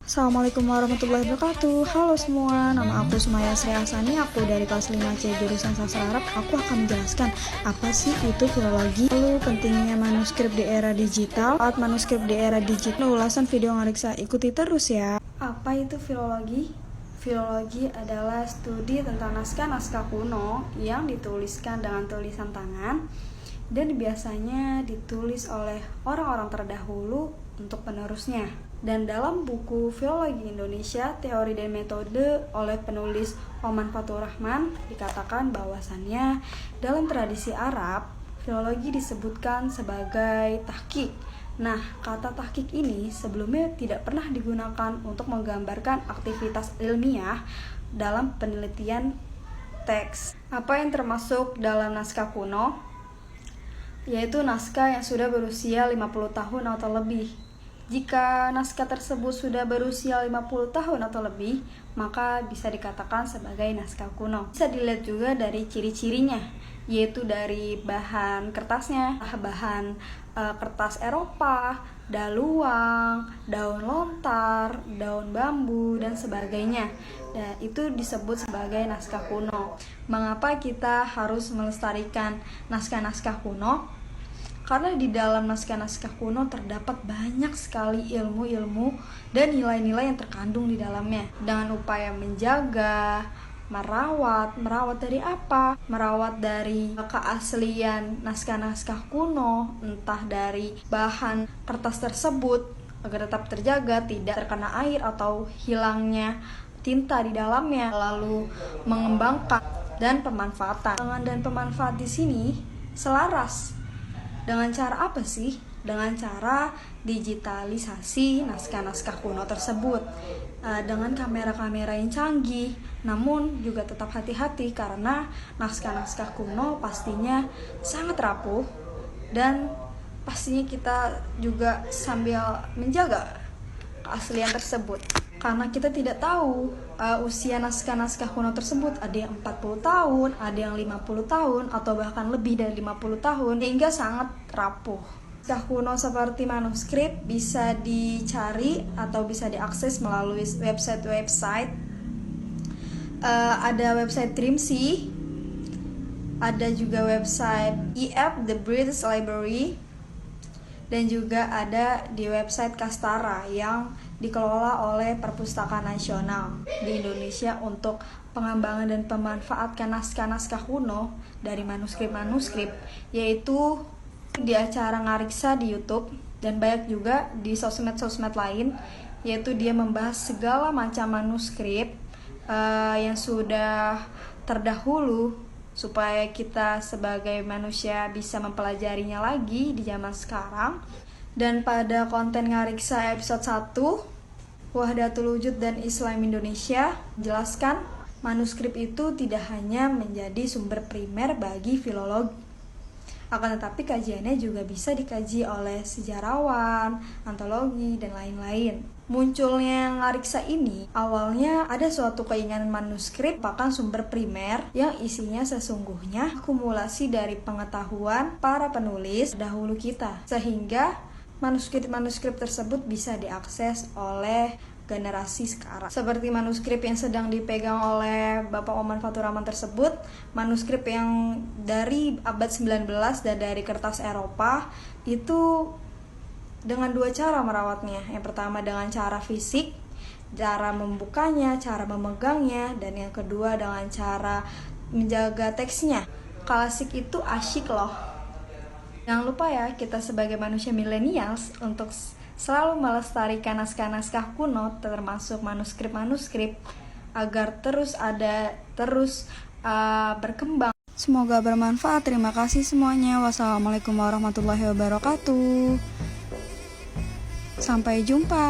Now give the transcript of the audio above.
Assalamualaikum warahmatullahi wabarakatuh. Halo semua, nama aku Sumaya Sri Asani. Aku dari kelas 5C jurusan Sastra Arab. Aku akan menjelaskan apa sih itu filologi, lalu pentingnya manuskrip di era digital. Saat manuskrip di era digital, ulasan video ngariksa, ikuti terus ya. Apa itu filologi? Filologi adalah studi tentang naskah-naskah kuno yang dituliskan dengan tulisan tangan dan biasanya ditulis oleh orang-orang terdahulu untuk penerusnya. Dan dalam buku Filologi Indonesia, Teori dan Metode oleh penulis Oman Fatur Rahman dikatakan bahwasannya dalam tradisi Arab, filologi disebutkan sebagai tahqiq. Nah, kata tahqiq ini sebelumnya tidak pernah digunakan untuk menggambarkan aktivitas ilmiah dalam penelitian teks. Apa yang termasuk dalam naskah kuno? Yaitu naskah yang sudah berusia 50 tahun atau lebih. Jika naskah tersebut sudah berusia 50 tahun atau lebih, maka bisa dikatakan sebagai naskah kuno. Bisa dilihat juga dari ciri-cirinya, yaitu dari bahan kertasnya, bahan kertas Eropa, daluang, daun lontar, daun bambu, dan sebagainya. Dan itu disebut sebagai naskah kuno. Mengapa kita harus melestarikan naskah-naskah kuno? Karena di dalam naskah-naskah kuno terdapat banyak sekali ilmu-ilmu dan nilai-nilai yang terkandung di dalamnya. Dengan upaya menjaga, merawat dari apa? Merawat dari keaslian naskah-naskah kuno, entah dari bahan kertas tersebut agar tetap terjaga, tidak terkena air atau hilangnya tinta di dalamnya. Lalu mengembangkan dan pemanfaatan. Dan pemanfaat di sini selaras. Dengan cara apa sih? Dengan cara digitalisasi naskah-naskah kuno tersebut dengan kamera-kamera yang canggih. Namun juga tetap hati-hati karena naskah-naskah kuno pastinya sangat rapuh dan pastinya kita juga sambil menjaga keaslian tersebut. Karena kita tidak tahu usia naskah-naskah kuno tersebut, ada yang 40 tahun, ada yang 50 tahun, atau bahkan lebih dari 50 tahun, sehingga sangat rapuh. Naskah kuno seperti manuskrip bisa dicari atau bisa diakses melalui website. Ada website Trimsy, ada juga website EF, The British Library, dan juga ada di website Kastara yang dikelola oleh Perpustakaan Nasional di Indonesia untuk pengembangan dan pemanfaatkan naskah-naskah kuno dari manuskrip-manuskrip, yaitu di acara Ngariksa di YouTube dan banyak juga di sosmed-sosmed lain, yaitu dia membahas segala macam manuskrip yang sudah terdahulu supaya kita sebagai manusia bisa mempelajarinya lagi di zaman sekarang. Dan pada konten Ngariksa episode 1, Wahdatul Wujud dan Islam Indonesia, jelaskan manuskrip itu tidak hanya menjadi sumber primer bagi filologi, akan tetapi kajiannya juga bisa dikaji oleh sejarawan, antologi, dan lain-lain. Munculnya Ngariksa ini awalnya ada suatu keinginan manuskrip merupakan sumber primer yang isinya sesungguhnya akumulasi dari pengetahuan para penulis dahulu kita, sehingga manuskrip-manuskrip tersebut bisa diakses oleh generasi sekarang. Seperti manuskrip yang sedang dipegang oleh Bapak Oman Fatur Rahman tersebut, manuskrip yang dari abad 19 dan dari kertas Eropa, itu dengan dua cara merawatnya. Yang pertama dengan cara fisik, cara membukanya, cara memegangnya, dan yang kedua dengan cara menjaga teksnya. Klasik itu asyik loh. Jangan lupa ya, kita sebagai manusia millennials untuk selalu melestarikan naskah-naskah kuno, termasuk manuskrip-manuskrip, agar terus berkembang. Semoga bermanfaat. Terima kasih semuanya. Wassalamualaikum warahmatullahi wabarakatuh. Sampai jumpa.